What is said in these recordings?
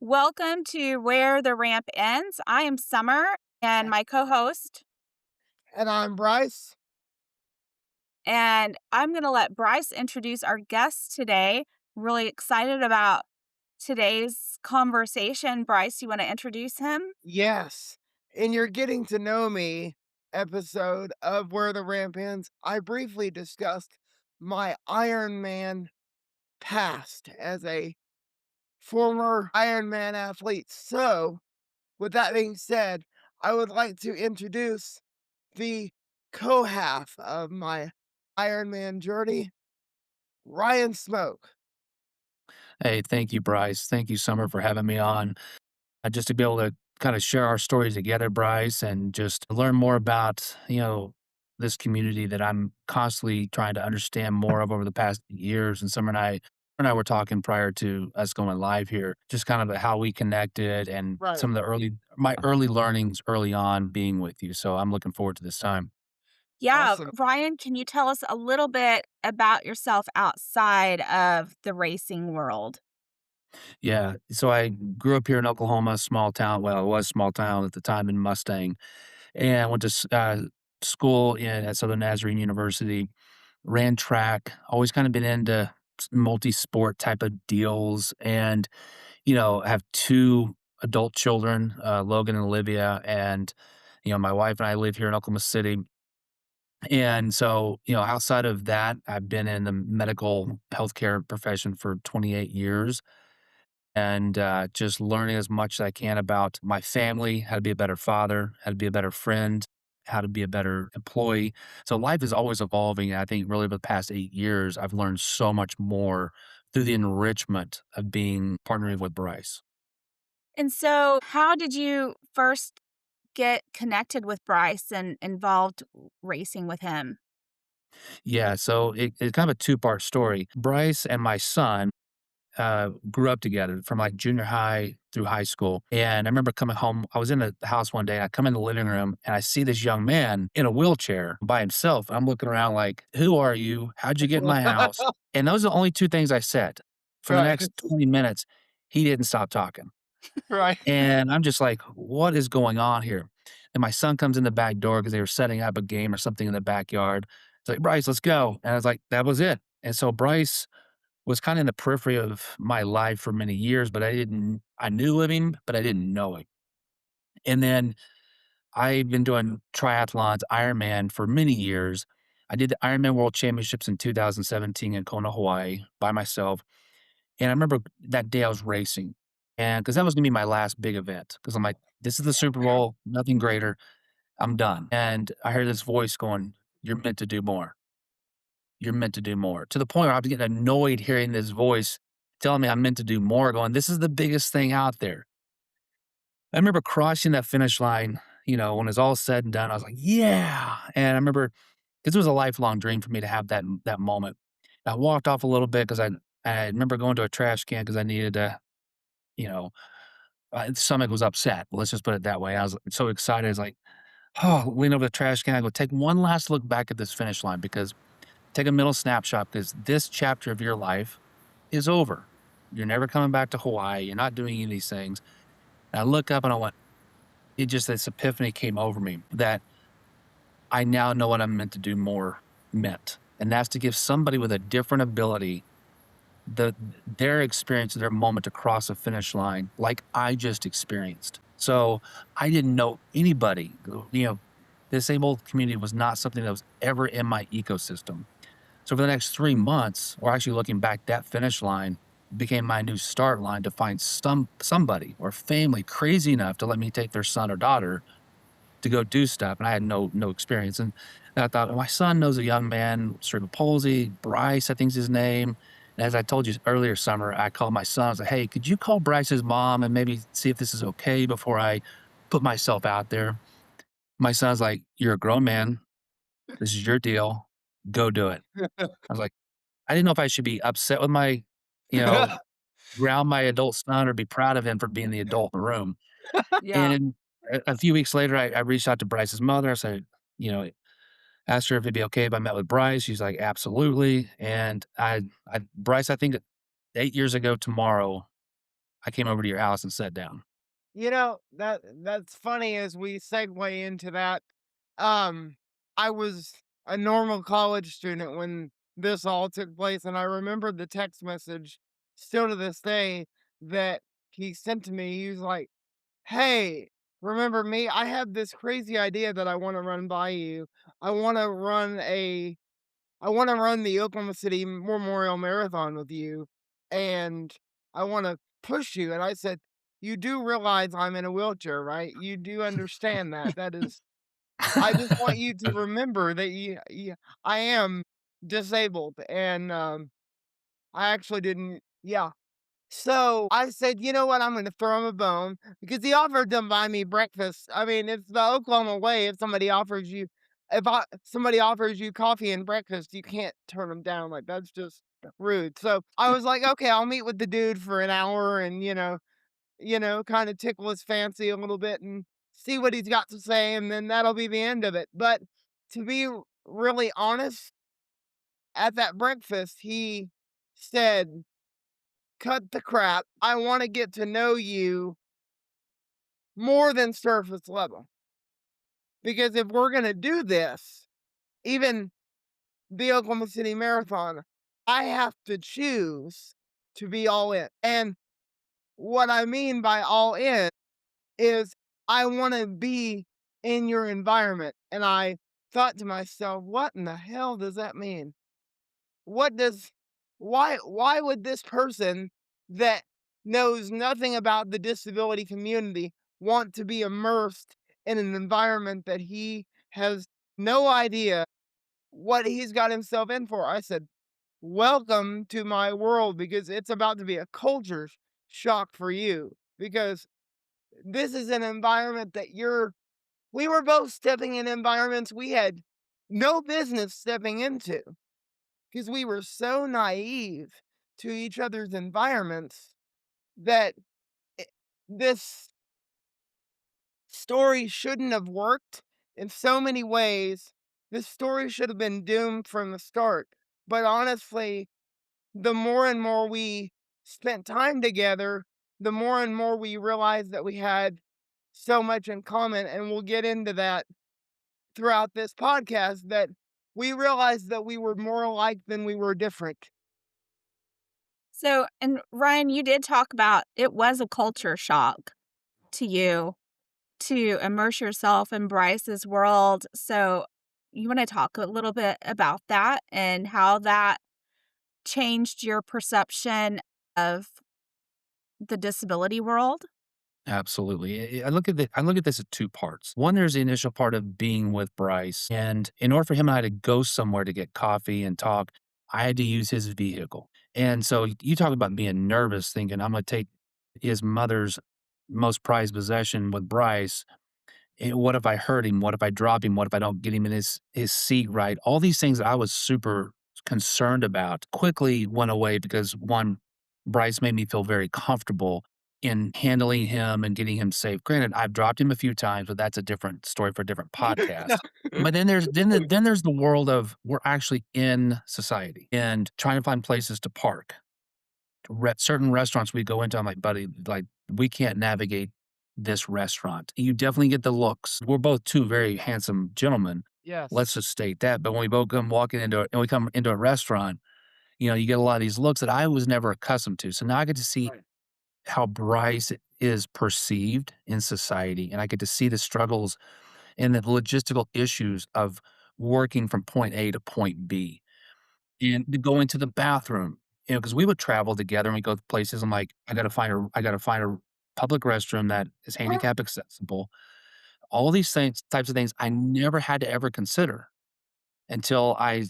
Welcome to Where the Ramp Ends. I am Summer and my co host, And I'm Bryce. and I'm going to let Bryce introduce our guest today. Really excited about today's conversation. Bryce, you want to introduce him? Yes. In your Getting to Know Me episode of Where the Ramp Ends, I briefly discussed my Ironman past as a former Ironman athlete. So, with that being said, I would like to introduce the co half of my Ironman journey, Ryan Smoke. Hey, thank you, Bryce. Thank you, Summer, for having me on. Just to be able to kind of share our stories together, Bryce, and just learn more about, this community that I'm constantly trying to understand more of over the past years. And Summer and I were talking prior to us going live here, just kind of how we connected and Right. some of my early learnings early on being with you. So I'm looking forward to this time. Yeah. Awesome. Ryan, can you tell us a little bit about yourself outside of the racing world? Yeah. So I grew up here in Oklahoma, small town. Well, it was small town at the time in Mustang, and went to school at Southern Nazarene University. Ran track. Always kind of been into multi-sport type of deals, and have two adult children, Logan and Olivia, and my wife and I live here in Oklahoma City. And so, outside of that, I've been in the medical healthcare profession for 28 years and just learning as much as I can about my family, how to be a better father, how to be a better friend, how to be a better employee. So life is always evolving. And I think really over the past 8 years, I've learned so much more through the enrichment of being partnering with Bryce. And so, how did you first get connected with Bryce and involved racing with him? Yeah, so it's kind of a two-part story. Bryce and my son grew up together from like junior high through high school. And I remember coming home. I was in the house one day. I come in the living room and I see this young man in a wheelchair by himself. I'm looking around like, "Who are you? How'd you get in my house?" And those are the only two things I said. For the Right. next 20 minutes, he didn't stop talking. Right. And I'm just like, "What is going on here?" And my son comes in the back door because they were setting up a game or something in the backyard. It's like, "Bryce, let's go." And I was like, that was it. And so Bryce was kinda in the periphery of my life for many years, but I knew of him, but I didn't know him. And then I've been doing triathlons, Ironman for many years. I did the Ironman World Championships in 2017 in Kona, Hawaii by myself, and I remember that day I was racing, and because that was gonna be my last big event, because 'cause I'm like, "This is the Super Bowl, nothing greater, I'm done." And I heard this voice going, "You're meant to do more. You're meant to do more," to the point where I was getting annoyed hearing this voice telling me I'm meant to do more, going, "This is the biggest thing out there." I remember crossing that finish line, when it's all said and done, I was like, "Yeah." And I remember, this was a lifelong dream for me to have that moment. I walked off a little bit because I remember going to a trash can because I needed to, you know, my stomach was upset. Let's just put it that way. I was so excited. I was like, "Oh," lean over the trash can. I go, "Take one last look back at this finish line because take a mental snapshot because this chapter of your life is over. You're never coming back to Hawaii. You're not doing any of these things." And I look up and I went, this epiphany came over me that I now know what I'm meant to do more meant. And that's to give somebody with a different ability their experience, their moment to cross a finish line like I just experienced. So I didn't know anybody, the disabled community was not something that was ever in my ecosystem. So for the next 3 months, or actually looking back, that finish line became my new start line to find somebody or family crazy enough to let me take their son or daughter to go do stuff, and I had no experience, and I thought, "Well, my son knows a young man with cerebral palsy, Bryce, I think's his name." And as I told you earlier, Summer, I called my son, I was like, "Hey, could you call Bryce's mom and maybe see if this is okay before I put myself out there?" My son's like, "You're a grown man. This is your deal. Go do it." I was like, I didn't know if I should be upset with you know, ground my adult son or be proud of him for being the adult in the room. Yeah. And a few weeks later, I reached out to Bryce's mother. I said, you know, asked her if it'd be okay if I met with Bryce. She's like, "Absolutely." And Bryce, I think 8 years ago tomorrow, I came over to your house and sat down. That's funny as we segue into that. Um, I was a normal college student when this all took place, and I remember the text message still to this day that he sent to me. He was like, "Hey, remember me? I have this crazy idea that I want to run by you. I want to run a I wanna run the Oklahoma City Memorial Marathon with you, and I wanna push you," and I said, "You do realize I'm in a wheelchair, right? You do understand that? That is I just want you to remember that I am disabled," and, I actually didn't yeah. So, I said, "You know what? I'm gonna throw him a bone," because he offered to buy me breakfast. I mean, it's the Oklahoma way. If somebody offers you coffee and breakfast, you can't turn them down, like, that's just rude. So, I was like, "Okay, I'll meet with the dude for an hour and, kinda tickle his fancy a little bit and see what he's got to say, and then that'll be the end of it." But to be really honest, at that breakfast, he said, "Cut the crap. I wanna get to know you more than surface level. Because if we're gonna do this, even the Oklahoma City Marathon, I have to choose to be all in." And what I mean by all in is I wanna be in your environment. And I thought to myself, what in the hell does that mean? What does why would this person that knows nothing about the disability community want to be immersed in an environment that he has no idea what he's got himself in for? I said, "Welcome to my world because it's about to be a culture shock for you because this is an environment that you're we were both stepping in environments we had no business stepping into." Because we were so naive to each other's environments that I this story shouldn't have worked in so many ways. This story should have been doomed from the start. But honestly, the more and more we spent time together, the more and more we realized that we had so much in common, and we'll get into that throughout this podcast, that we realized that we were more alike than we were different. So, and Ryan, you did talk about it was a culture shock to you to immerse yourself in Bryce's world. So, you want to talk a little bit about that and how that changed your perception of the disability world? Absolutely. I look at this at 2 parts. One, there's the initial part of being with Bryce, and in order for him and I to go somewhere to get coffee and talk, I had to use his vehicle. And so you talk about being nervous, thinking, "I'm gonna take his mother's most prized possession with Bryce. What if I hurt him? What if I drop him? What if I don't get him in his seat right?" All these things that I was super concerned about quickly went away because, 1, Bryce made me feel very comfortable in handling him and getting him safe. Granted, I've dropped him a few times, but that's a different story for a different podcast. But then there's the world of we're actually in society and trying to find places to park. Certain restaurants we go into, I'm like, "Buddy, like, we can't navigate this restaurant." You definitely get the looks. We're both 2 very handsome gentlemen. Yes. Let's just state that. But when we both come walking into and we come into a restaurant, you get a lot of these looks that I was never accustomed to. So now I get to see Right. how Bryce is perceived in society, and I get to see the struggles and the logistical issues of working from point A to point B. And to go into the bathroom, because we would travel together and we go to places. I'm like, I gotta find a public restroom that is handicap accessible. All these things types of things I never had to ever consider until I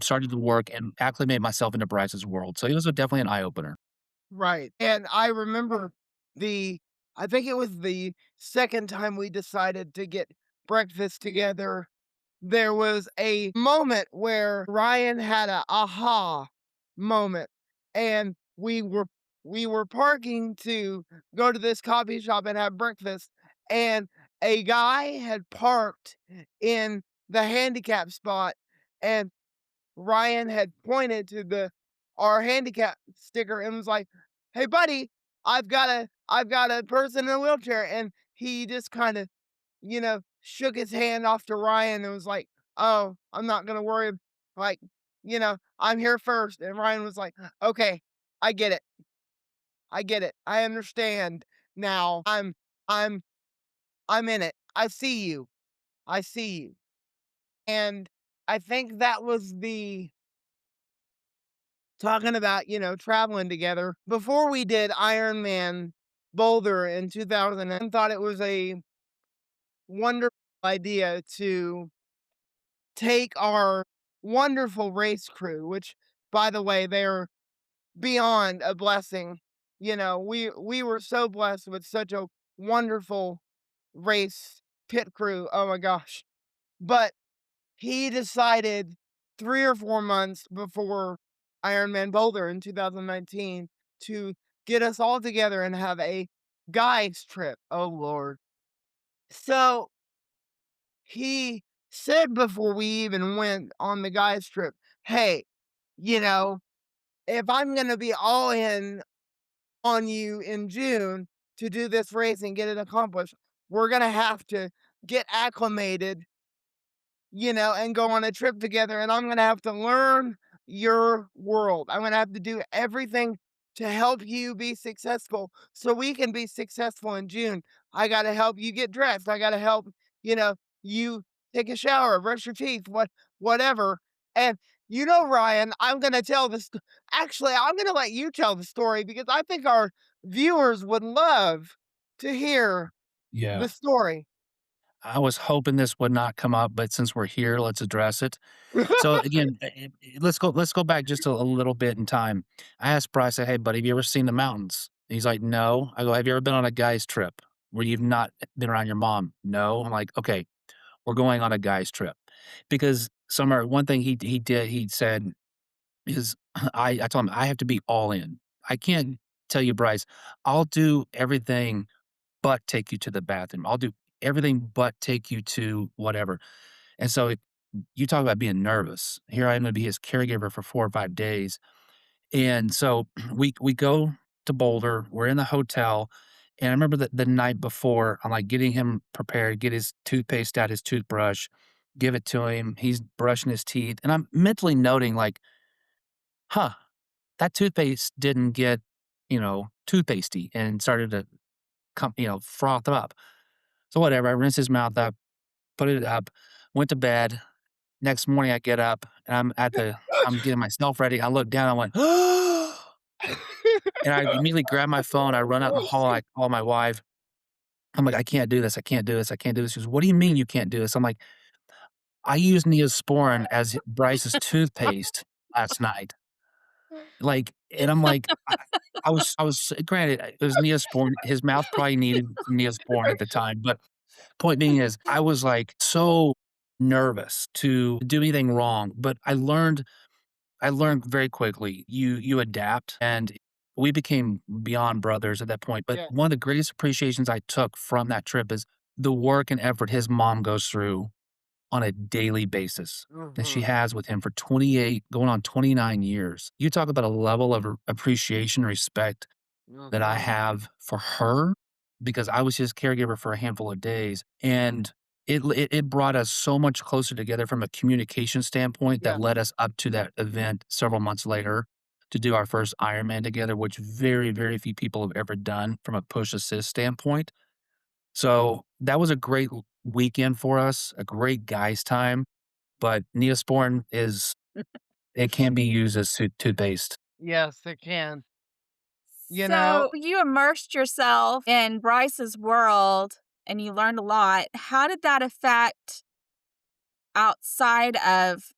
started to work and acclimate myself into Bryce's world. So it was definitely an eye opener. Right, and I remember the I think it was the second time we decided to get breakfast together, there was a moment where Ryan had a aha moment, and we were parking to go to this coffee shop and have breakfast, and a guy had parked in the handicap spot, and Ryan had pointed to the our handicap sticker and was like, "Hey, buddy." I've got a person in a wheelchair," and he just kinda, shook his hand off to Ryan and was like, "Oh, I'm not gonna worry, like, I'm here first." And Ryan was like, "Okay, I get it. I get it. I understand now. I'm I'm in it. I see you. I see you." And I think that was the talking about, traveling together. Before we did Ironman Boulder in 2000, I thought it was a wonderful idea to take our wonderful race crew, which, by the way, they're beyond a blessing. We were so blessed with such a wonderful race pit crew. Oh my gosh. But he decided 3 or 4 months before Ironman Boulder in 2019 to get us all together and have a guys trip. Oh lord. So, he said before we even went on the guys trip, "Hey, you know, if I'm gonna be all in on you in June to do this race and get it accomplished, we're gonna have to get acclimated, and go on a trip together. And I'm going to have to learn your world. I'm going to have to do everything to help you be successful so we can be successful in June. I got to help you get dressed. I got to help, you take a shower, brush your teeth, whatever. And Ryan, I'm going to tell this. Actually, I'm going to let you tell the story because I think our viewers would love to hear Yeah. the story. I was hoping this would not come up, but since we're here, let's address it. So again, let's go back just a little bit in time. I asked Bryce, I said, "Hey, buddy, have you ever seen the mountains?" He's like, "No." I go, "Have you ever been on a guy's trip where you've not been around your mom?" "No." I'm like, "Okay, we're going on a guy's trip." Because Summer, one thing he said is I told him I have to be all in. I can't tell you, Bryce, I'll do everything but take you to the bathroom. I'll do everything but take you to whatever. And so you talk about being nervous. Here I am gonna be his caregiver for 4 or 5 days. And so we go to Boulder, we're in the hotel, and I remember the night before, I'm, like, getting him prepared, get his toothpaste out, his toothbrush, give it to him, he's brushing his teeth, and I'm mentally noting, like, "Huh, that toothpaste didn't get, toothpastey and started to froth up." So whatever, I rinse his mouth up, put it up, went to bed. Next morning, I get up, and I'm getting myself ready. I look down, I went, and I immediately grab my phone, I run out in the hall, I call my wife. I'm like, "I can't do this, I can't do this, I can't do this." She goes, "What do you mean you can't do this?" I'm like, "I used Neosporin as Bryce's toothpaste last night." Like, and I'm like, I was granted, it was Neosporin, his mouth probably needed some Neosporin at the time, but point being is I was, like, so nervous to do anything wrong, but I learned very quickly, you adapt, and we became beyond brothers at that point, but Yeah. one of the greatest appreciations I took from that trip is the work and effort his mom goes through on a daily basis that she Mhm. has with him for 28 going on 29 years. You talk about a level of appreciation, respect that I Mhm. have for her because I was his caregiver for a handful of days, and it brought us so much closer together from a communication standpoint that Yeah. led us up to that event several months later to do our first Ironman together, which very, very few people have ever done from a push assist standpoint. So, that was a great weekend for us, a great guys' time, but Neosporin it can be used as toothpaste. Yes, it can. You know? So, you immersed yourself in Bryce's world and you learned a lot. How did that affect outside of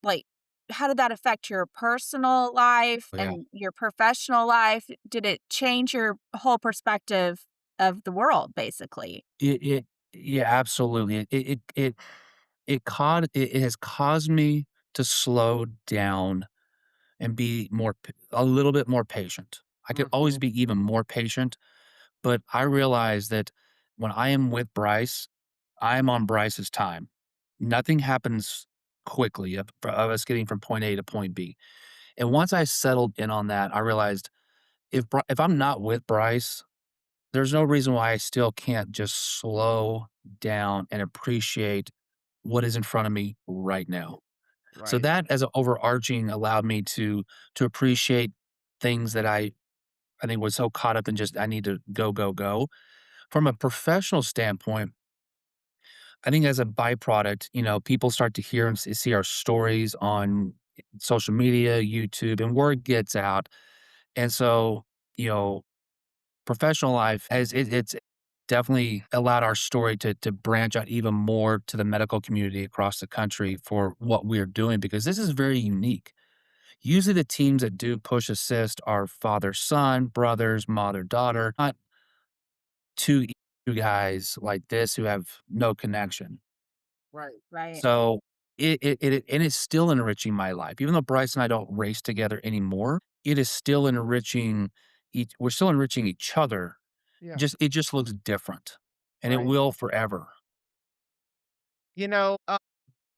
like, how did that affect your personal life Yeah. and your professional life? Did it change your whole perspective of the world, basically? It yeah, absolutely. It has caused me to slow down and be a little bit more patient. I could always Mhm. be even more patient, but I realize that when I am with Bryce, I am on Bryce's time. Nothing happens quickly of us getting from point A to point B. And once I settled in on that, I realized If I'm not with Bryce, there's no reason why I still can't just slow down and appreciate what is in front of me right now. So Right. that as an overarching allowed me to appreciate things that I think was so caught up in just I need to go, go, go. From a professional standpoint, I think as a byproduct, people start to hear and see our stories on social media, YouTube, and word gets out. And so, you know, professional life it's definitely allowed our story to branch out even more to the medical community across the country for what we're doing because this is very unique. Usually the teams that do push assist are father son, brothers, mother daughter, not two guys like this who have no connection. Right. Right. So it and it's still enriching my life. Even though Bryce and I don't race together anymore, it is still enriching we're still enriching each other. Yeah. It just looks different, and it Right. will forever. You know,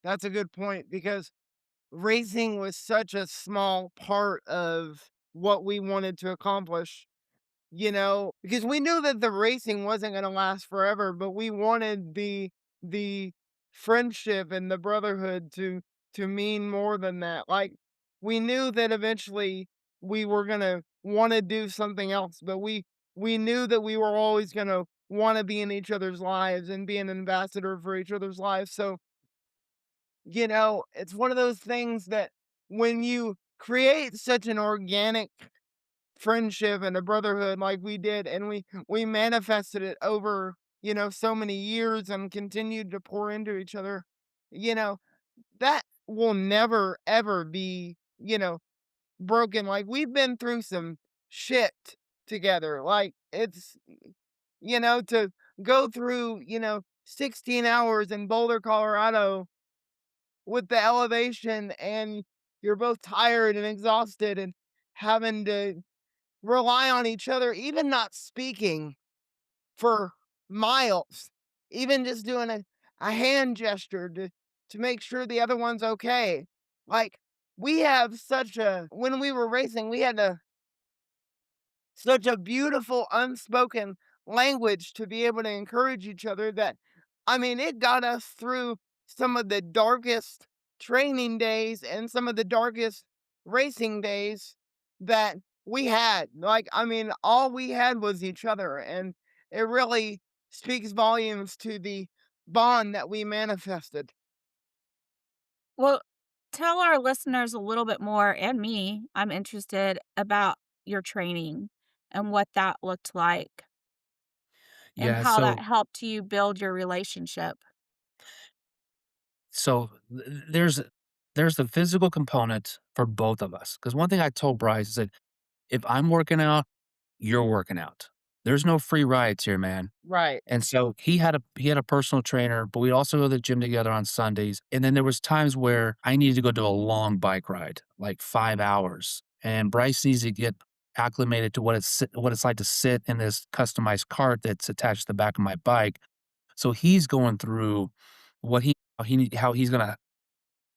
that's a good point because racing was such a small part of what we wanted to accomplish, because we knew that the racing wasn't going to last forever, but we wanted the friendship and the brotherhood to mean more than that. Like we knew that eventually we were going to want to do something else, but we knew that we were always going to want to be in each other's lives and be an ambassador for each other's lives. So, it's one of those things that when you create such an organic friendship and a brotherhood like we did and we manifested it over so many years and continued to pour into each other, you know that will never ever be broken. Like we've been through some shit together. Like it's to go through 16 hours in Boulder, Colorado with the elevation, and you're both tired and exhausted and having to rely on each other, even not speaking for miles, even just doing a hand gesture to make sure the other one's okay. Like we have when we were racing, we had such a beautiful unspoken language to be able to encourage each other that I mean, it got us through some of the darkest training days and some of the darkest racing days that we had. Like, I mean, all we had was each other, and it really speaks volumes to the bond that we manifested. Well, tell our listeners a little bit more, and me, I'm interested about your training and what that looked like and Yeah, how that so helped you build your relationship. there's the physical component for both of us. Because one thing I told Bryce is that if I'm working out, you're working out. There's no free rides here, man. Right. And so he had a personal trainer, but we also go to the gym together on Sundays. And then there was times where I needed to go do a long bike ride, like 5 hours. And Bryce needs to get acclimated to what it's like to sit in this customized cart that's attached to the back of my bike. So he's going through what how he's gonna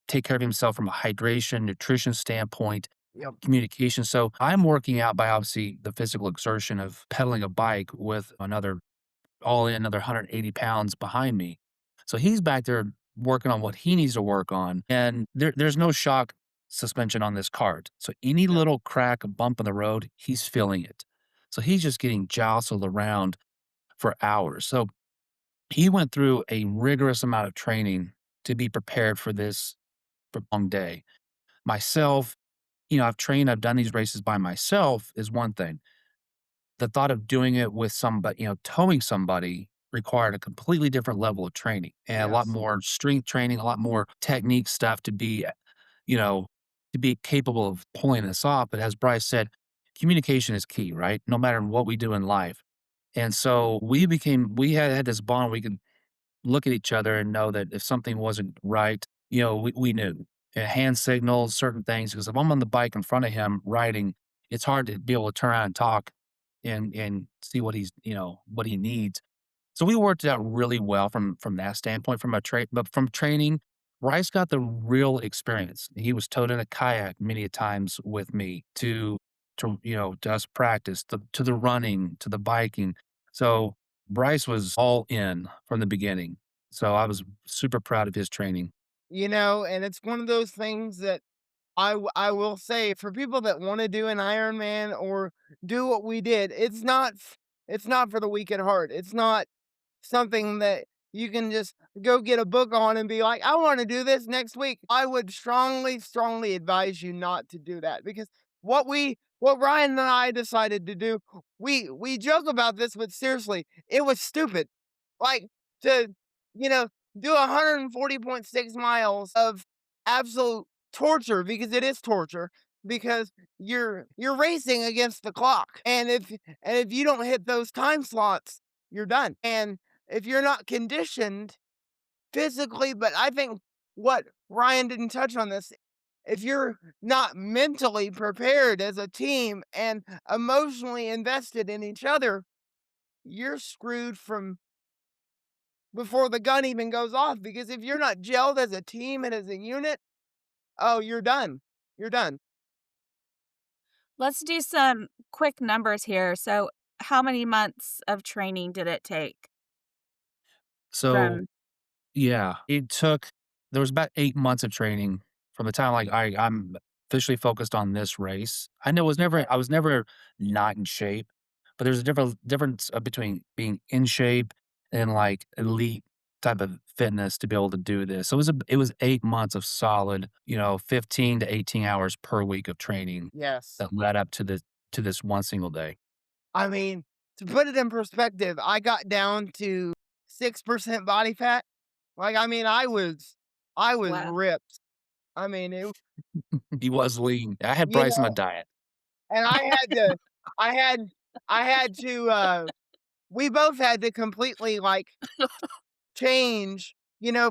take care of himself from a hydration, nutrition standpoint, Yep. communication. So I'm working out by obviously the physical exertion of pedaling a bike with another 180 pounds behind me. So he's back there working on what he needs to work on. And there's no shock suspension on this cart. So any Yep. little crack, a bump in the road, he's feeling it. So he's just getting jostled around for hours. So he went through a rigorous amount of training to be prepared for this long day. Myself, I've done these races by myself is one thing. The thought of doing it with somebody, towing somebody required a completely different level of training and a lot Yes. more strength training, a lot more technique stuff you know, to be capable of pulling this off. But as Bryce said, communication is key, right? No matter what we do in life. And so we had this bond. We could look at each other and know that if something wasn't right, we knew. Hand signals, certain things. Because if I'm on the bike in front of him riding, it's hard to be able to turn around and talk and see what he needs. So we worked it out really well from that standpoint. But from training, Rice got the real experience. He was towed in a kayak many a times with me to to, to us practice, to the running, to the biking. So Bryce was all in from the beginning. So I was super proud of his training. And it's one of those things that I will say for people that wanna do an Ironman or do what we did, it's not for the weak at heart. It's not something that you can just go get a book on and be like, "I wanna do this next week." I would strongly, strongly advise you not to do that because what Ryan and I decided to do, we joke about this, but seriously, it was stupid. Like, to, you know, do 140.6 miles of absolute torture because it is torture, because you're racing against the clock, and if you don't hit those time slots, you're done, and if you're not conditioned physically, but I think what Ryan didn't touch on this, if you're not mentally prepared as a team and emotionally invested in each other, you're screwed from before the gun even goes off, because if you're not gelled as a team and as a unit, oh, you're done. You're done. Let's do some quick numbers here. So, how many months of training did it take So from yeah, there was about 8 months of training from the time, like, I'm officially focused on this race. I was never not in shape, but there's a difference, between being in shape and, like, elite type of fitness to be able to do this. So it was 8 months of solid, 15 to 18 hours per week of training Yes. that led up to this one single day. I mean, to put it in perspective, I got down to 6% body fat. Like, I mean, I was Wow. ripped. I mean, He was lean. I had you Bryce on a know, diet. and I had I had to, we both had to completely, like, change,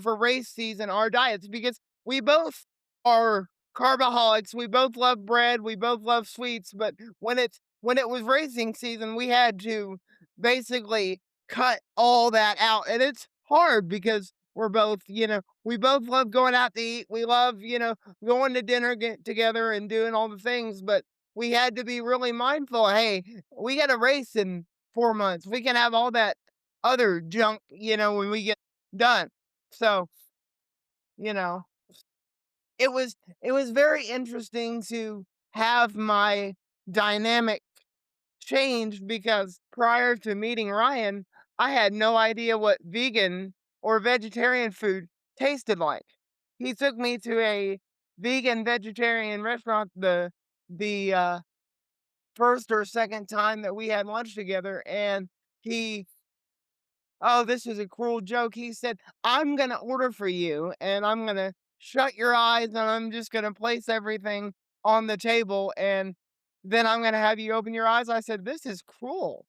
for race season, our diets, because we both are carboholics. We both love bread. We both love sweets. But when it was racing season, we had to basically cut all that out. And it's hard because we both love going out to eat. We love, going to dinner together and doing all the things. But we had to be really mindful. Hey, we got a race in 4 months. We can have all that other junk, when we get done. So, you know, it was very interesting to have my dynamic change, because prior to meeting Ryan, I had no idea what vegan or vegetarian food tasted like. He took me to a vegan vegetarian restaurant the first or second time that we had lunch together, and he oh, this is a cruel joke. He said, "I'm gonna order for you, and I'm gonna shut your eyes, and I'm just gonna place everything on the table, and then I'm gonna have you open your eyes." I said, "This is cruel.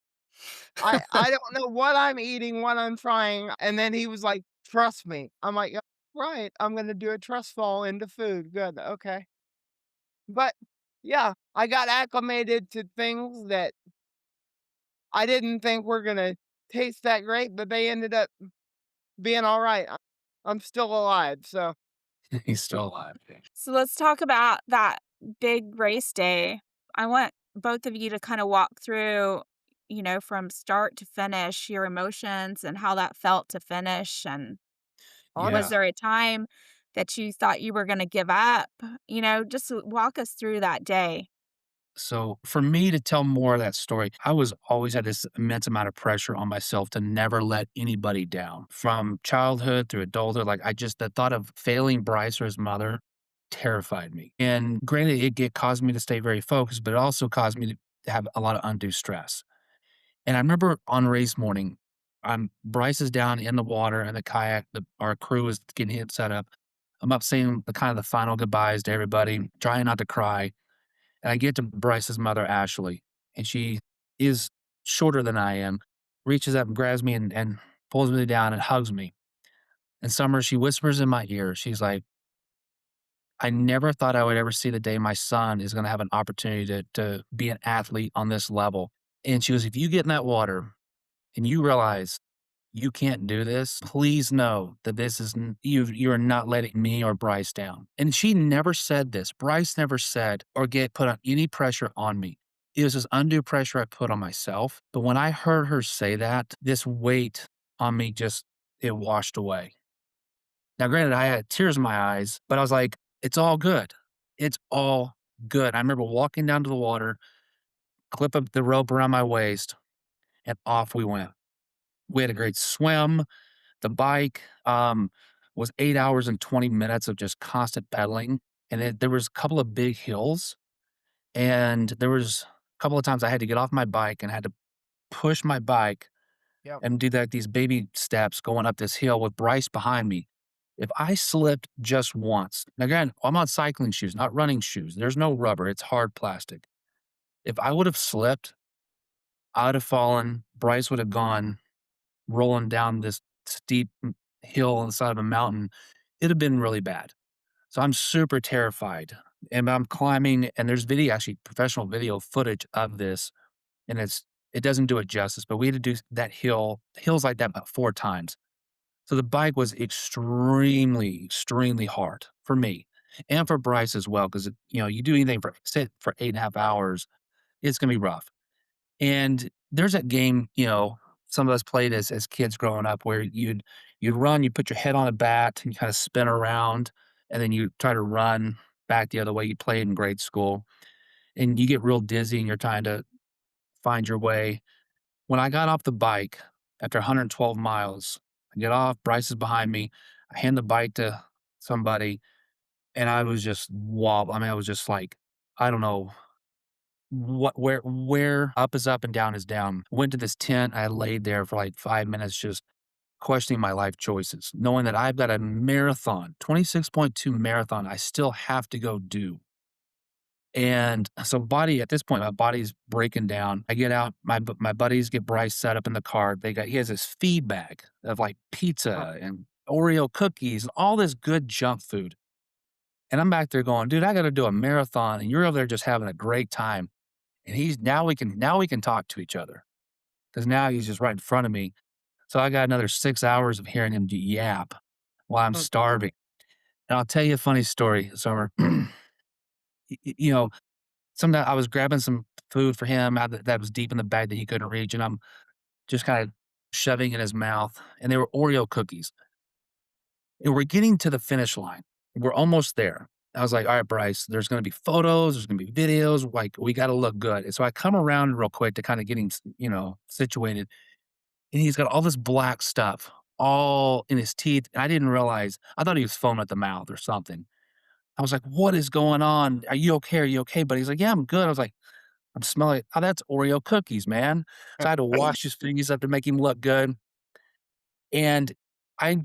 I don't know what I'm eating, what I'm trying." And then he was like, "Trust me." I'm like, "Yeah, right. I'm gonna do a trust fall into food. Good. Okay." But yeah, I got acclimated to things that I didn't think were gonna taste that great, but they ended up being alright. I'm still alive, so He's still alive. So let's talk about that big race day. I want both of you to kind of walk through, from start to finish, your emotions and how that felt to finish. And was Yeah. honest there a time that you thought you were going to give up? Just walk us through that day. So for me to tell more of that story, I was always had this immense amount of pressure on myself to never let anybody down. From childhood through adulthood, like the thought of failing Bryce or his mother terrified me. And granted, it caused me to stay very focused, but it also caused me to have a lot of undue stress. And I remember on race morning, Bryce is down in the water and the kayak. Our crew is getting it set up. I'm up saying the kind of the final goodbyes to everybody, trying not to cry. And I get to Bryce's mother, Ashley, and she is shorter than I am, reaches up and grabs me and pulls me down and hugs me. And Summer, she whispers in my ear, she's like, I never thought I would ever see the day my son is going to have an opportunity to be an athlete on this level. And she goes, if you get in that water and you realize you can't do this, please know that you are not letting me or Bryce down. And she never said this. Bryce never said or get put on any pressure on me. it was this undue pressure I put on myself. But when I heard her say that, this weight on me just, it washed away. Now, granted, I had tears in my eyes, but I was like, it's all good. It's all good. I remember walking down to the water, clip up the rope around my waist, and off we went. We had a great swim. The bike was 8 hours and 20 minutes of just constant pedaling. And there was a couple of big hills. And there was a couple of times I had to get off my bike and had to push my bike Yep. and do that these baby steps going up this hill with Bryce behind me. If I slipped just once, now again, I'm on cycling shoes, not running shoes. There's no rubber, it's hard plastic. If I would have slipped, I would have fallen. Bryce would have gone rolling down this steep hill on the side of a mountain. It'd have been really bad. So I'm super terrified. And I'm climbing, and there's video, actually professional video footage of this, and it doesn't do it justice. But we had to do that hills like that about 4 times. So the bike was extremely, extremely hard for me and for Bryce as well. Cause, you do anything for, sit for 8.5 hours, it's going to be rough. And there's that game, some of us played as kids growing up where you'd run, you put your head on a bat and you kind of spin around and then you try to run back the other way. You played in grade school and you get real dizzy and you're trying to find your way. When I got off the bike after 112 miles, I get off, Bryce is behind me. I hand the bike to somebody and I was just I mean, I was just like, I don't know where up is up and down is down. Went to this tent. I laid there for like 5 minutes, just questioning my life choices, knowing that I've got a marathon, 26.2 marathon, I still have to go do. And so at this point, my body's breaking down. I get out, my buddies get Bryce set up in the car. He has this feed bag of like Huh. pizza and Oreo cookies and all this good junk food. And I'm back there going, dude, I got to do a marathon, and you're over there just having a great time. And now we can talk to each other because now he's just right in front of me. So I got another 6 hours of hearing him yap while I'm Huh. starving. And I'll tell you a funny story, Summer. You know, sometimes I was grabbing some food for him that was deep in the bag that he couldn't reach, and I'm just kind of shoving in his mouth. And they were Oreo cookies. And we're getting to the finish line. We're almost there. I was like, all right, Bryce, there's going to be photos, there's going to be videos. Like, we got to look good. And so I come around real quick to kind of get him, situated. And he's got all this black stuff all in his teeth. And I didn't realize, I thought he was foaming at the mouth or something. I was like, what is going on? Are you okay? Are you okay? But he's like, yeah, I'm good. I was like, I'm smelling, oh, that's Oreo cookies, man. So I had to wash his fingers up to make him look good. And I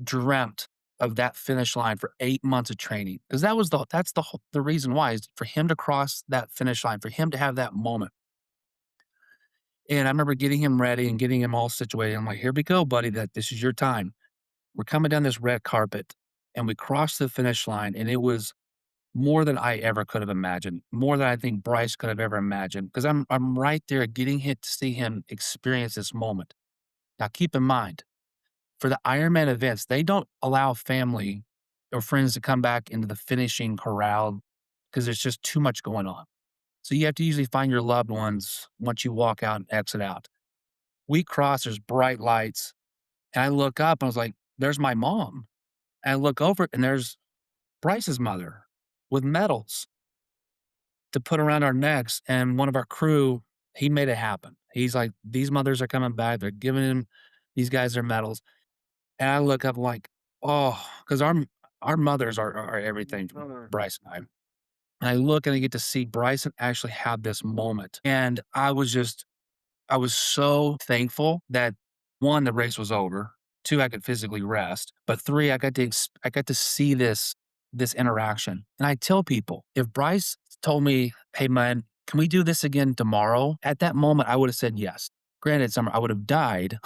dreamt of that finish line for 8 months of training because that's the reason why is for him to cross that finish line, for him to have that moment. And I remember getting him ready and getting him all situated. I'm like, "Here we go, buddy, that this is your time. We're coming down this red carpet." And we crossed the finish line, and it was more than I ever could have imagined, more than I think Bryce could have ever imagined, because I'm right there getting hit to see him experience this moment. Now keep in mind, for the Ironman events, they don't allow family or friends to come back into the finishing corral because there's just too much going on. So you have to usually find your loved ones once you walk out and exit out. We cross, there's bright lights, and I look up and I was like, there's my mom. And I look over and there's Bryce's mother with medals to put around our necks. And one of our crew, he made it happen. He's like, these mothers are coming back. They're giving him these guys their medals. And I look up like, oh, because our mothers are everything to Bummer. Bryce and I. And I look and I get to see Bryson actually have this moment. And I was so thankful that 1, the race was over. 2, I could physically rest. But 3, I got to see this interaction. And I tell people, if Bryce told me, "Hey man, can we do this again tomorrow?" At that moment, I would have said yes. Granted, Summer, I would have died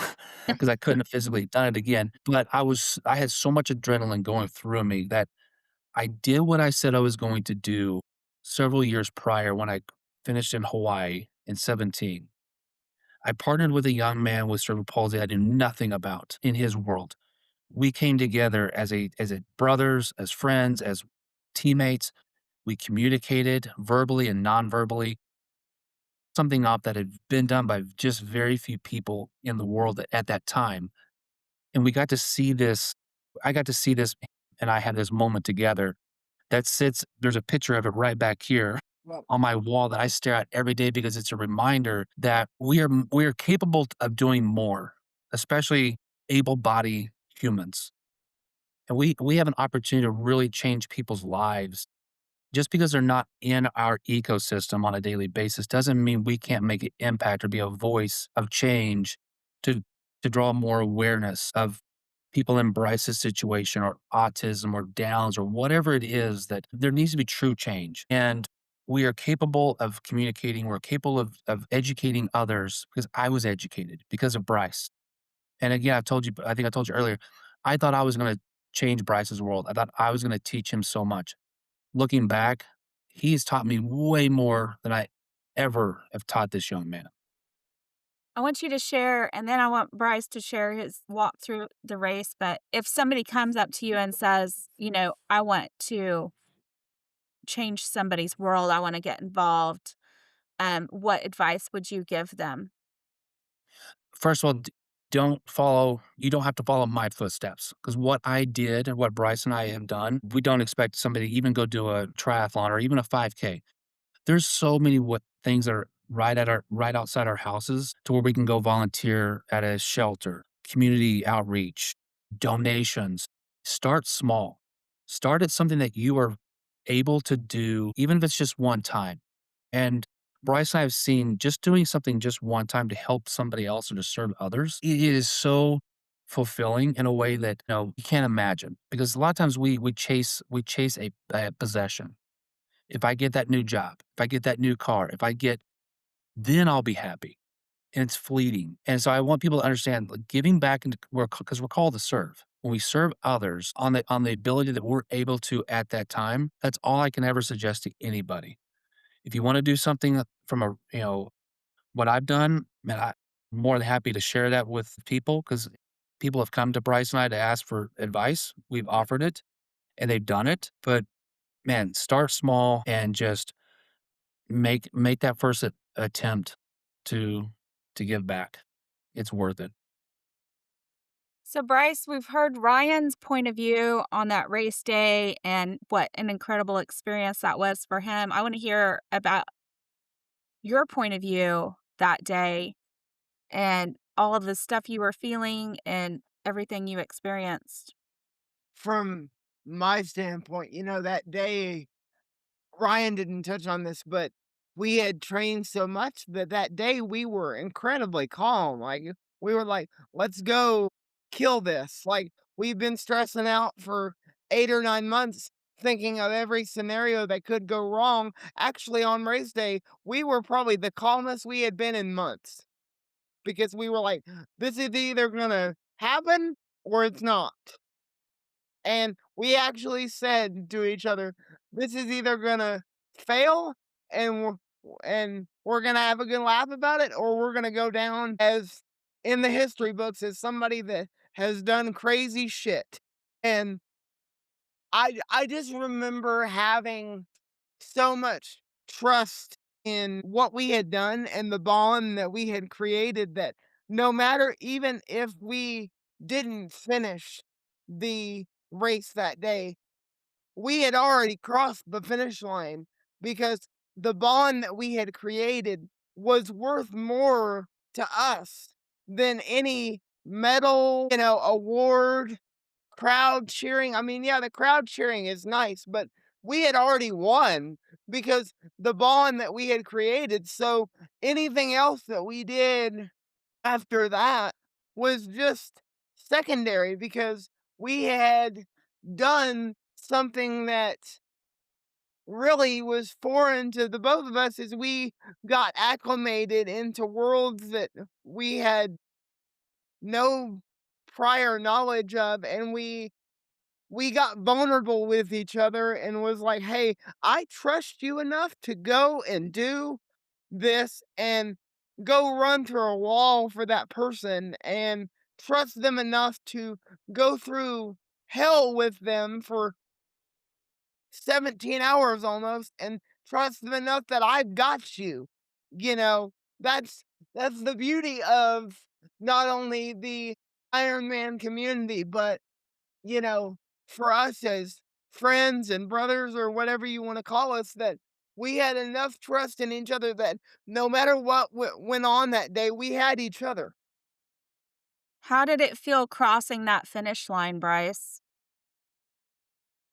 because I couldn't have physically done it again. But I had so much adrenaline going through me that I did what I said I was going to do several years prior when I finished in Hawaii in 17. I partnered with a young man with cerebral palsy I knew nothing about in his world. We came together as a brothers, as friends, as teammates. We communicated verbally and non-verbally. something up that had been done by just very few people in the world at that time. And we got to see this. I got to see this, and I had this moment together that sits. There's a picture of it right back here Well, on my wall that I stare at every day because it's a reminder that we are capable of doing more, especially able-bodied humans. And we have an opportunity to really change people's lives. Just because they're not in our ecosystem on a daily basis doesn't mean we can't make an impact or be a voice of change to to draw more awareness of people in Bryce's situation or autism or Downs or whatever it is that there needs to be true change. And we are capable of communicating, we're capable of educating others because I was educated because of Bryce. And again, I think I told you earlier, I thought I was going to change Bryce's world. I thought I was going to teach him so much. Looking back, he's taught me way more than I ever have taught this young man. I want you to share, and then I want Bryce to share his walk through the race. But if somebody comes up to you and says, I want to change somebody's world, I want to get involved, what advice would you give them? First of all, you don't have to follow my footsteps because what I did and what Bryce and I have done, we don't expect somebody to even go do a triathlon or even a 5K. There's so many what things that are right outside our houses to where we can go volunteer at a shelter, community outreach, donations. Start small. Start at something that you are able to do, even if it's just one time. And Bryce and I have seen just doing something just one time to help somebody else or to serve others. It is so fulfilling in a way that you can't imagine. Because a lot of times we chase a possession. If I get that new job, if I get that new car, then I'll be happy. And it's fleeting. And so I want people to understand like, giving back into because we're called to serve. When we serve others on the ability that we're able to at that time, that's all I can ever suggest to anybody. If you want to do something from what I've done, man, I'm more than happy to share that with people because people have come to Bryce and I to ask for advice. We've offered it and they've done it. But man, start small and just make that first attempt to give back. It's worth it. So, Bryce, we've heard Ryan's point of view on that race day and what an incredible experience that was for him. I want to hear about your point of view that day and all of the stuff you were feeling and everything you experienced. from my standpoint, that day, Ryan didn't touch on this, but we had trained so much that that day we were incredibly calm. Like, we were like, let's go kill this. Like, we've been stressing out for 8 or 9 months, thinking of every scenario that could go wrong. Actually, on race day, we were probably the calmest we had been in months because we were like, this is either going to happen or it's not. And we actually said to each other, "This is either gonna fail, and we're gonna have a good laugh about it, or we're gonna go down as in the history books as somebody that has done crazy shit." And I just remember having so much trust in what we had done and the bond that we had created that no matter even if we didn't finish the race that day, we had already crossed the finish line because the bond that we had created was worth more to us than any medal, award, crowd cheering. I mean, yeah, the crowd cheering is nice, but we had already won because the bond that we had created. So anything else that we did after that was just secondary because we had done something that really was foreign to the both of us as we got acclimated into worlds that we had no prior knowledge of, and we got vulnerable with each other and was like, "Hey, I trust you enough to go and do this and go run through a wall for that person and trust them enough to go through hell with them for 17 hours almost and trust them enough that I've got you." You know, that's that's the beauty of not only the Ironman community, but, you know, for us as friends and brothers or whatever you wanna call us, that we had enough trust in each other that no matter what went on that day, we had each other. How did it feel crossing that finish line, Bryce?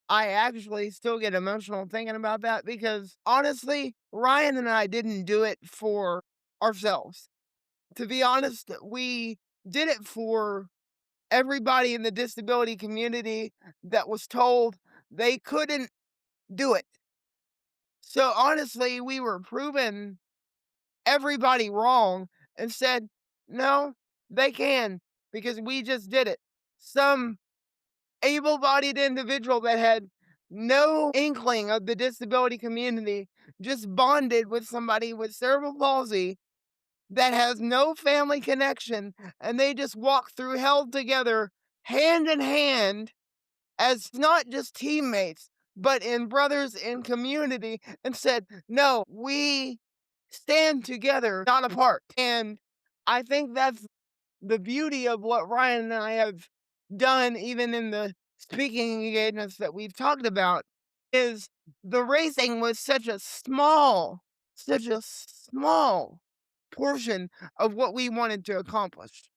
I actually still get emotional thinking about that because, honestly, Ryan and I didn't do it for ourselves. To be honest, we did it for everybody in the disability community that was told they couldn't do it. So, honestly, we were proving everybody wrong and said, "No, they can, because we just did it." Some able-bodied individual that had no inkling of the disability community just bonded with somebody with cerebral palsy that has no family connection, and they just walk through hell together, hand in hand, as not just teammates, but in brothers in community, and said, "No, we stand together, not apart." And I think that's the beauty of what Ryan and I have done, even in the speaking engagements that we've talked about, is the racing was such a small portion of what we wanted to accomplish.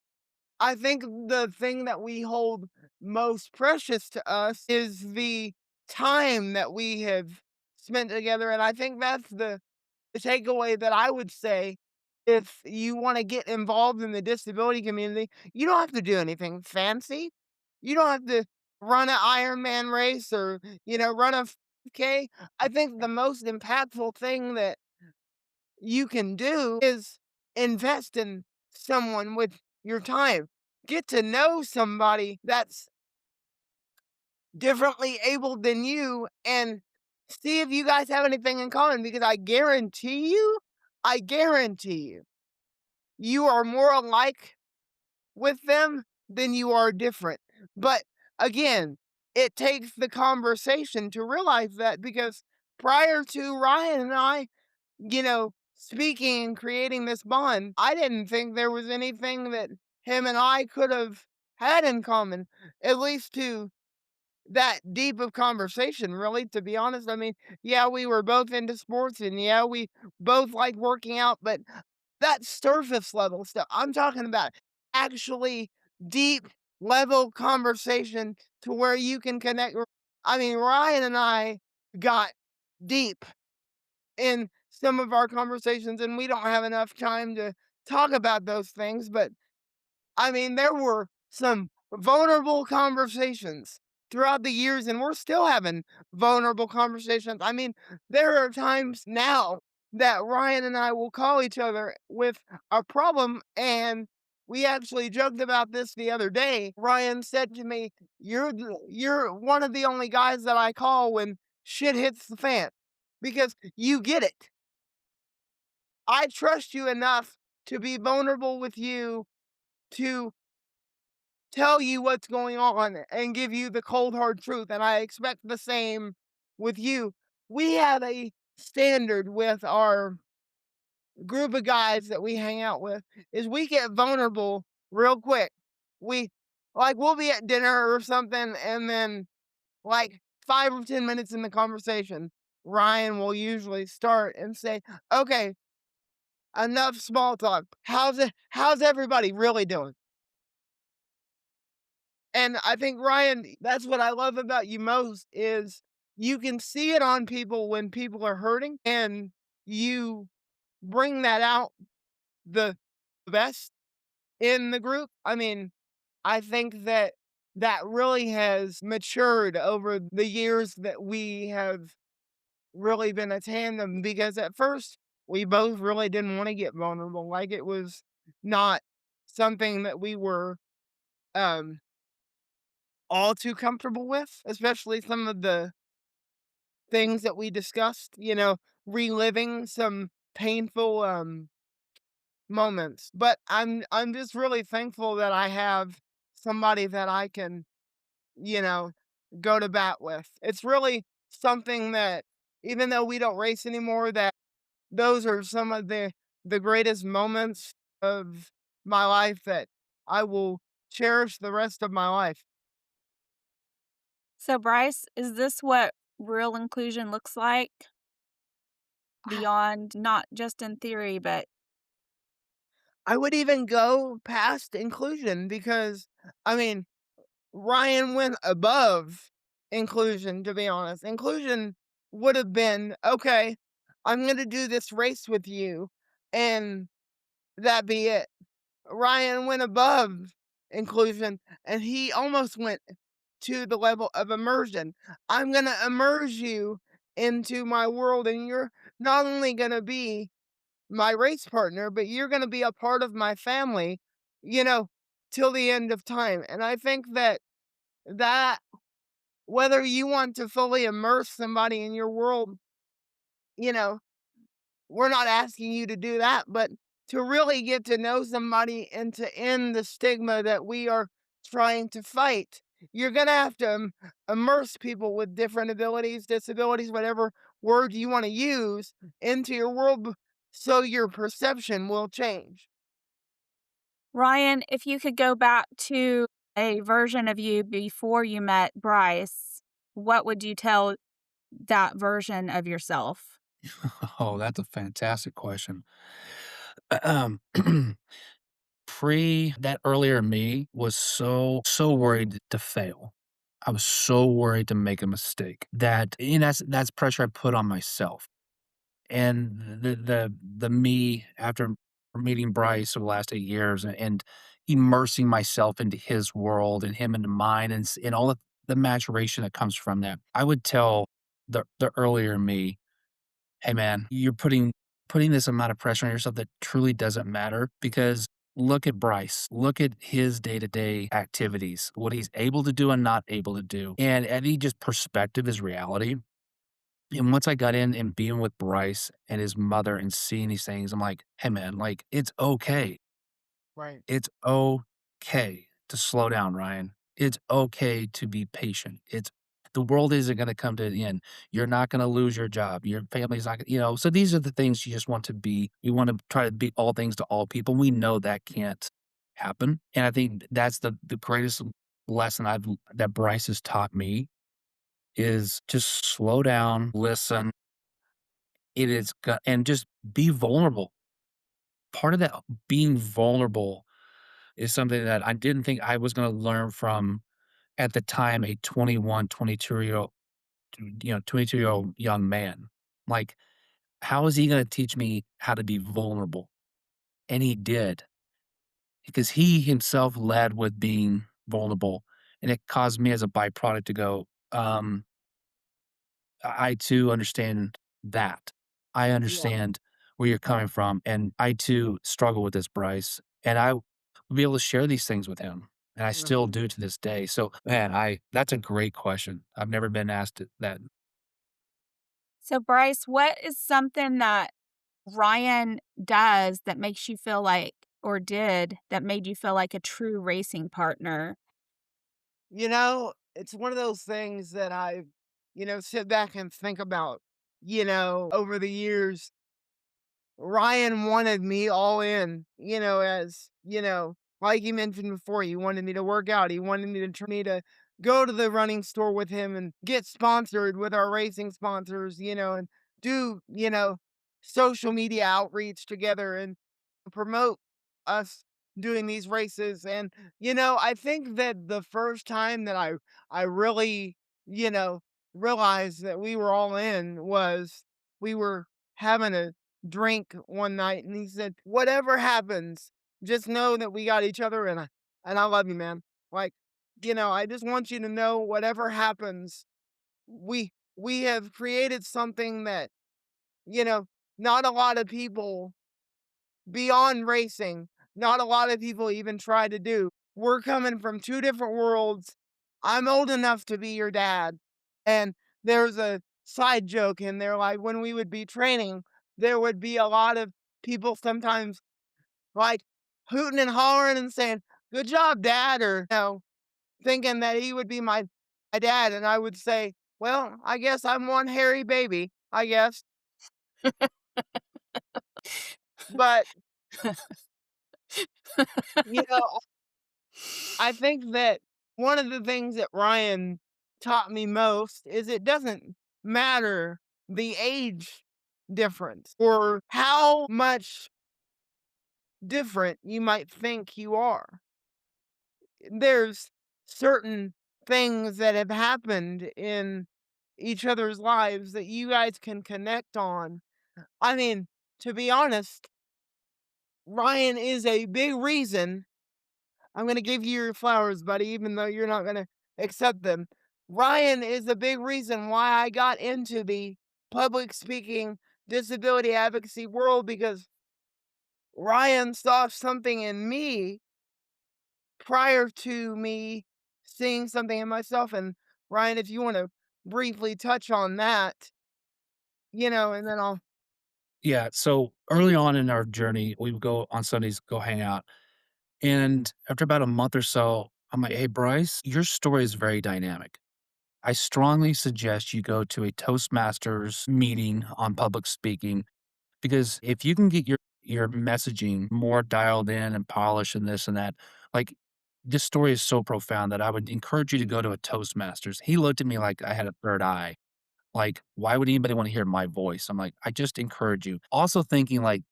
I think the thing that we hold most precious to us is the time that we have spent together. And I think that's the takeaway that I would say, if you want to get involved in the disability community, you don't have to do anything fancy. You don't have to run an Ironman race or, run a 5K. I think the most impactful thing that you can do is invest in someone with your time. Get to know somebody that's differently abled than you and see if you guys have anything in common, because I guarantee you, you are more alike with them than you are different. But again, it takes the conversation to realize that, because prior to Ryan and I, speaking and creating this bond, I didn't think there was anything that him and I could have had in common, at least to that deep of conversation, really, to be honest. I mean, yeah, we were both into sports, and yeah, we both like working out, but that surface level stuff, I'm talking about actually deep level conversation to where you can connect. I mean, Ryan and I got deep in some of our conversations, and we don't have enough time to talk about those things, but I mean, there were some vulnerable conversations throughout the years, and we're still having vulnerable conversations. I mean, there are times now that Ryan and I will call each other with a problem, and we actually joked about this the other day. Ryan said to me, "You're one of the only guys that I call when shit hits the fan, because you get it. I trust you enough to be vulnerable with you, to tell you what's going on and give you the cold hard truth, and I expect the same with you." We have a standard with our group of guys that we hang out with, is we get vulnerable real quick. We we'll be at dinner or something, and then, like, 5 or 10 minutes in the conversation, Ryan will usually start and say, "Okay, enough small talk. How's everybody really doing?" And I think, Ryan, that's what I love about you most, is you can see it on people when people are hurting, and you bring that out the best in the group. I mean, I think that that really has matured over the years that we have really been a tandem, because at first we both really didn't want to get vulnerable. Like, it was not something that we were um all too comfortable with, especially some of the things that we discussed, reliving some painful moments. But I'm just really thankful that I have somebody that I can, you know, go to bat with. It's really something that, even though we don't race anymore, that those are some of the the greatest moments of my life that I will cherish the rest of my life. So, Bryce, is this what real inclusion looks like I beyond not just in theory, but I would even go past inclusion because, I mean, Ryan went above inclusion, to be honest. Inclusion would have been, okay, I'm going to do this race with you, and that be it. Ryan went above inclusion and he almost went to the level of immersion. I'm going to immerse you into my world, and you're not only going to be my race partner, but you're going to be a part of my family, you know, till the end of time. And I think that whether you want to fully immerse somebody in your world, you know, we're not asking you to do that, but to really get to know somebody and to end the stigma that we are trying to fight, you're going to have to immerse people with different abilities, disabilities, whatever word you want to use into your world so your perception will change. Ryan, if you could go back to a version of you before you met Bryce, what would you tell that version of yourself? Oh, that's a fantastic question. Um, Pre that earlier me was so worried to fail. I was so worried to make a mistake that that's pressure I put on myself. And the me after meeting Bryce over the last 8 years and immersing myself into his world and him into mine and all of the maturation that comes from that, I would tell the earlier me, "Hey, man, you're putting this amount of pressure on yourself that truly doesn't matter because look at Bryce. Look at his day-to-day activities, what he's able to do and not able to do. And any just perspective is reality." And once I got in and being with Bryce and his mother and seeing these things, I'm like, "Hey, man, like, it's okay. Right. It's okay to slow down, Ryan. It's okay to be patient. It's the world isn't gonna come to an end. You're not gonna lose your job. Your family's not gonna," so these are the things you just want to be. We wanna try to be all things to all people. We know that can't happen, and I think that's the greatest lesson that Bryce has taught me is just slow down, listen. It is go and just be vulnerable. Part of that being vulnerable is something that I didn't think I was gonna learn from, at the time, a 21, 22-year-old 22-year-old young man. Like, how is he gonna teach me how to be vulnerable? And he did, because he himself led with being vulnerable, and it caused me as a byproduct to go, I too understand that. I Yeah. understand where you're coming from, and I too struggle with this, Bryce, and I will be able to share these things with him, and I still Mhm. do to this day. So, man, I that's a great question. I've never been asked that. So, Bryce, what is something that Ryan does that makes you feel like, or did, that made you feel like a true racing partner? It's one of those things that sit back and think about, over the years. Ryan wanted me all in, like you mentioned before, he wanted me to work out. He wanted me to go to the running store with him and get sponsored with our racing sponsors, and do, social media outreach together and promote us doing these races. And, I think that the first time that I really, you know, realized that we were all in was we were having a drink one night and he said, "Whatever happens, just know that we got each other and I love you, man. Like, I just want you to know whatever happens, we have created something that, you know, not a lot of people beyond racing, not a lot of people even try to do. We're coming from two different worlds. I'm old enough to be your dad." And there's a side joke in there, like when we would be training, there would be a lot of people sometimes like hooting and hollering and saying, "Good job, dad," or thinking that he would be my dad. And I would say, "Well, I guess I'm one hairy baby, I guess." But, you know, I think that one of the things that Ryan taught me most is it doesn't matter the age difference or how much different you might think you are. There's certain things that have happened in each other's lives that you guys can connect on. I mean, to be honest, Ryan is a big reason. I'm gonna give you your flowers, buddy, even though you're not gonna accept them. Ryan is a big reason why I got into the public speaking disability advocacy world because Ryan saw something in me prior to me seeing something in myself. And Ryan, if you want to briefly touch on that, and then I'll. Yeah, so early on in our journey, we would go on Sundays, go hang out, and after about a month or so, I'm like, "Hey, Bryce, your story is very dynamic. I strongly suggest you go to a Toastmasters meeting on public speaking because if you can get your messaging more dialed in and polished and this and that, like this story is so profound that I would encourage you to go to a Toastmasters." He looked at me like I had a third eye. Like, why would anybody want to hear my voice? I'm like, I just encourage you. Also thinking like,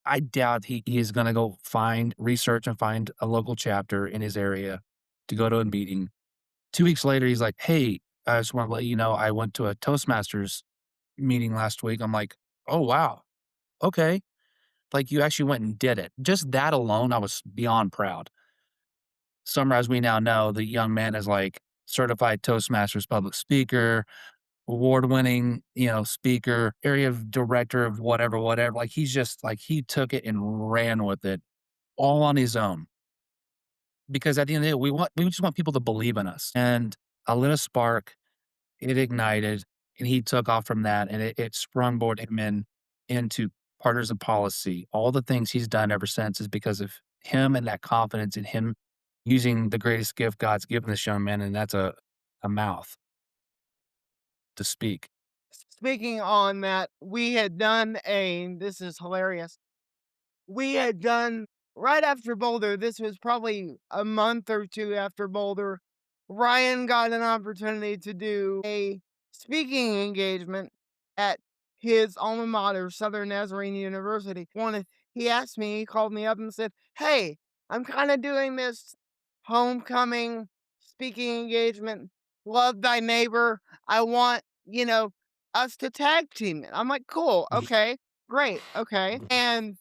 I doubt he is going to go find research and find a local chapter in his area to go to a meeting. 2 weeks later, he's like, "Hey, I just want to let you know I went to a Toastmasters meeting last week." I'm like, "Oh, wow. Okay." Like, you actually went and did it. Just that alone, I was beyond proud. Summer, as we now know, the young man is like certified Toastmasters public speaker, award-winning, speaker, area of director of whatever, whatever. Like, he's just like, he took it and ran with it all on his own. Because at the end of the day, we just want people to believe in us. And I lit a spark, it ignited, and he took off from that, and it sprungboard him into partners in policy. All the things he's done ever since is because of him and that confidence in him using the greatest gift God's given this young man, and that's a mouth to speak. Speaking on that, this is hilarious. We had done right after Boulder, this was probably a month or two after Boulder. Ryan got an opportunity to do a speaking engagement at his alma mater, Southern Nazarene University. He asked me, he called me up and said, "Hey, I'm kind of doing this homecoming speaking engagement. Love thy neighbor. I want, us to tag team it." I'm like, "Cool. Okay. Great. Okay." And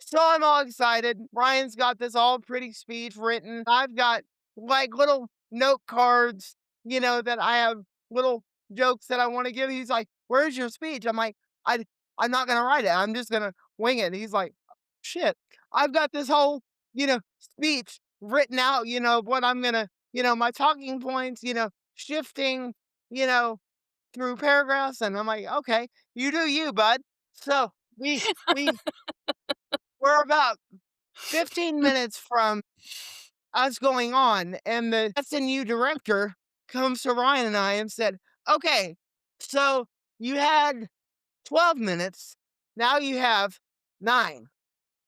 so I'm all excited. Ryan's got this all pretty speech written. I've got like little note cards, that I have little jokes that I want to give. He's like, "Where's your speech?" I'm like, I I'm not gonna write it. I'm just gonna wing it. He's like, "Shit. I've got this whole, speech written out, what I'm gonna, my talking points, shifting, you know, through paragraphs." And I'm like, "Okay, you do you, bud." So we we're about 15 minutes from us going on, and the SNU director comes to Ryan and I and said, "Okay, so you had 12 minutes. Now you have 9.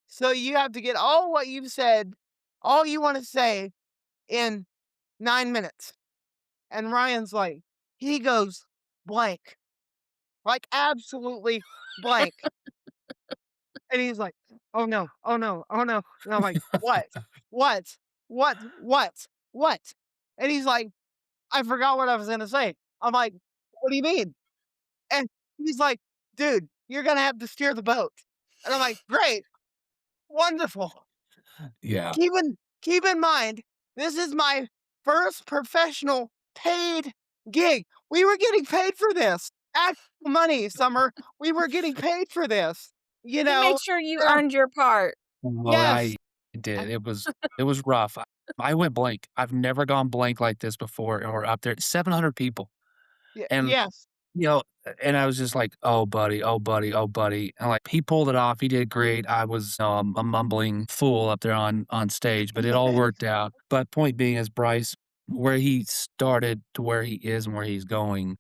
So you have to get all what you've said, all you want to say in 9 minutes." And Ryan's like, he goes blank, like absolutely blank. And he's like, "Oh no, oh no, oh no." And I'm like, "What? What? What?" And he's like, "I forgot what I was gonna say." I'm like, "What do you mean?" And he's like, "Dude, you're gonna have to steer the boat." And I'm like, "Great, wonderful." Yeah. Keep in mind, this is my first professional paid gig. We were getting paid for this. Actual money, Summer. We were getting paid for this. You You made know? sure you So earned your part. Well, yes. I did. It was rough. I went blank. I've never gone blank like this before or up there. 700 people. And, Yes. and I was just like, "Oh, buddy. Oh, buddy. Oh, buddy." And like he pulled it off. He did great. I was a mumbling fool up there on stage, but it all worked out. But point being is Bryce, where he started to where he is and where he's going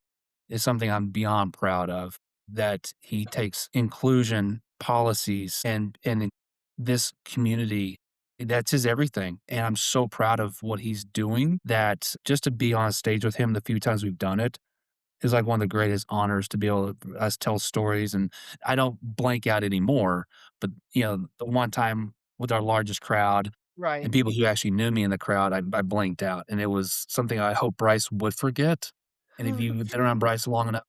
is something I'm beyond proud of. That he takes inclusion policies, and this community, that's his everything, and I'm so proud of what he's doing that just to be on stage with him the few times we've done it is like one of the greatest honors to be able to us tell stories, and I don't blank out anymore, but, the one time with our largest crowd Right. and people who actually knew me in the crowd, I blanked out, and it was something I hope Bryce would forget, and if you've been around Bryce long enough,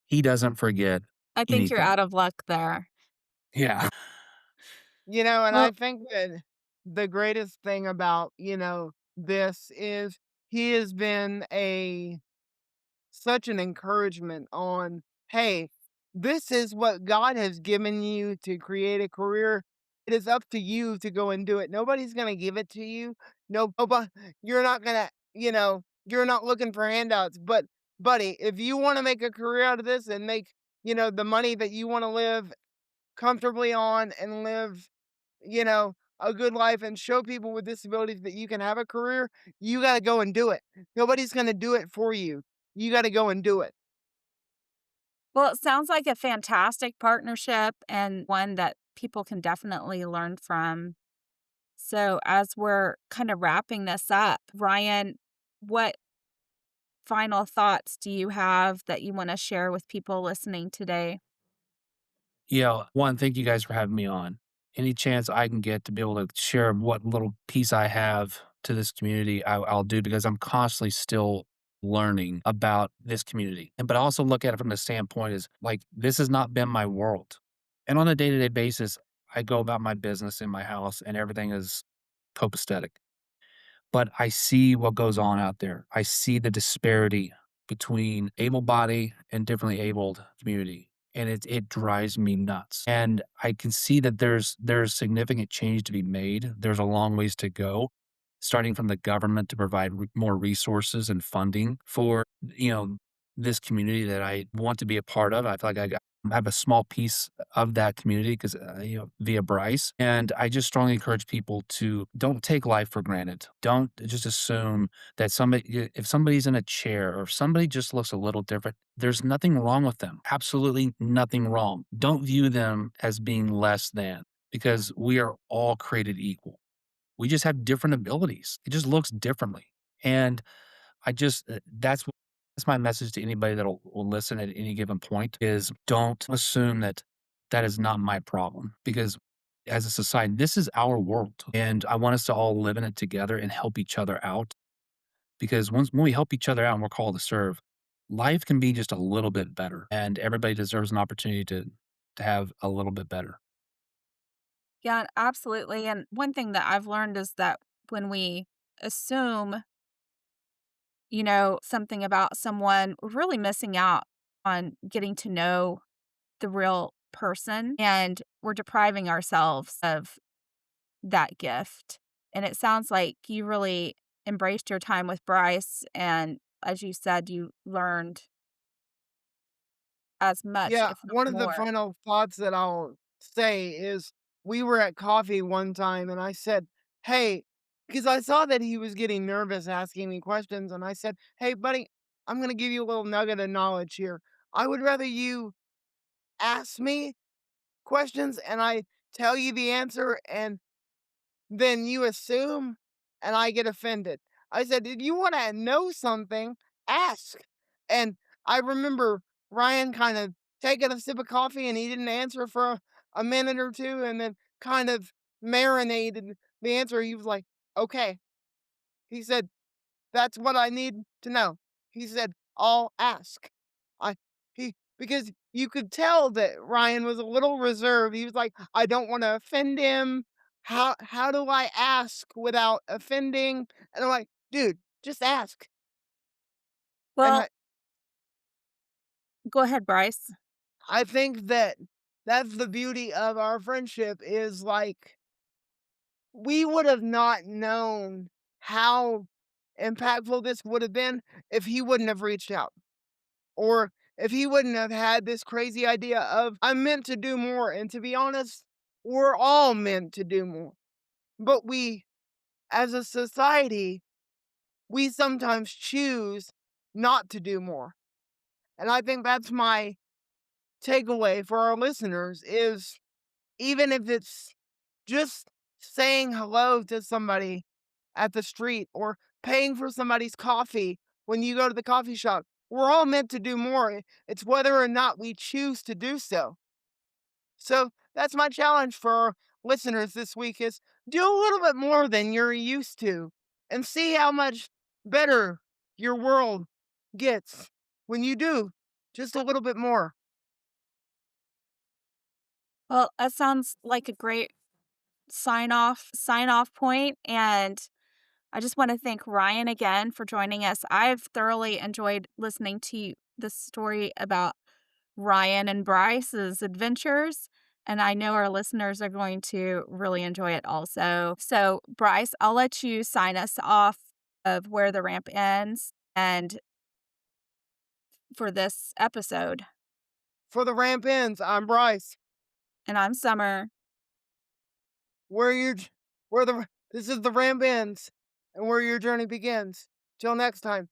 he doesn't forget I think you're anything. out of luck there. Yeah. And I Well, think that the greatest thing about, this is he has been a such an encouragement on, hey, this is what God has given you to create a career. It is up to you to go and do it. Nobody's going to give it to you. Nobody, you're not going to, you're not looking for handouts. But, buddy, if you want to make a career out of this and make, the money that you want to live comfortably on and live, a good life and show people with disabilities that you can have a career, you got to go and do it. Nobody's going to do it for you. You got to go and do it. well, it sounds like a fantastic partnership and one that people can definitely learn from. So, as we're kind of wrapping this up, Ryan, what final thoughts do you have that you want to share with people listening today? One, thank you guys for having me on. Any chance I can get to be able to share what little piece I have to this community, I'll do because I'm constantly still learning about this community. And but I also look at it from the standpoint is like this has not been my world. And on a day-to-day basis, I go about my business in my house and everything is copacetic. But I see what goes on out there. I see the disparity between able body and differently abled community. And it drives me nuts. And I can see that there's significant change to be made. There's a long ways to go, starting from the government to provide more resources and funding for you know this community that I want to be a part of. I feel like I have a small piece of that community because via Bryce, and I just strongly encourage people to don't take life for granted. Don't just assume that if somebody's in a chair or if somebody just looks a little different, there's nothing wrong with them. Absolutely nothing wrong. Don't view them as being less than because we are all created equal. We just have different abilities. It just looks differently. And I just that's my message to anybody that will listen at any given point is don't assume that that is not my problem because as a society, this is our world. And I want us to all live in it together and help each other out because when we help each other out and we're called to serve, life can be just a little bit better. And everybody deserves an opportunity to have a little bit better. Yeah, absolutely. And one thing that I've learned is that when we assume, something about someone, we're really missing out on getting to know the real person and we're depriving ourselves of that gift. And it sounds like you really embraced your time with Bryce. And as you said, you learned as much, Yeah, if not one of the more. final thoughts that I'll say is we were at coffee one time and I said, "Hey," because I saw that he was getting nervous asking me questions, and I said, "Hey, buddy, I'm going to give you a little nugget of knowledge here. I would rather you ask me questions and I tell you the answer and then you assume and I get offended." I said, "If you want to know something, ask." And I remember Ryan kind of taking a sip of coffee and he didn't answer for a minute or two and then kind of marinated the answer. He was like, "Okay." He said, "That's what I need to know." He said, "I'll ask." I he because you could tell that Ryan was a little reserved. He was like, "I don't wanna offend him. How do I ask without offending?" And I'm like, "Dude, just ask." And Well, go ahead, Bryce. I think that that's the beauty of our friendship is, like, we would have not known how impactful this would have been if he wouldn't have reached out. Or if he wouldn't have had this crazy idea of, I'm meant to do more. And to be honest, we're all meant to do more. But we, as a society, we sometimes choose not to do more. And I think that's my takeaway for our listeners is even if it's just saying hello to somebody at the street or paying for somebody's coffee when you go to the coffee shop. We're all meant to do more. It's whether or not we choose to do so. So that's my challenge for our listeners this week is do a little bit more than you're used to and see how much better your world gets when you do just a little bit more. Well, that sounds like a great sign off point, and I just wanna thank Ryan again for joining us. I've thoroughly enjoyed listening to the story about Ryan and Bryce's adventures, and I know our listeners are going to really enjoy it also. So, Bryce, I'll let you sign us off of Where the Ramp Ends and for this episode. For the ramp ends, I'm Bryce. And I'm Summer. Where your where the this is the ramp ends and where your journey begins. Till next time.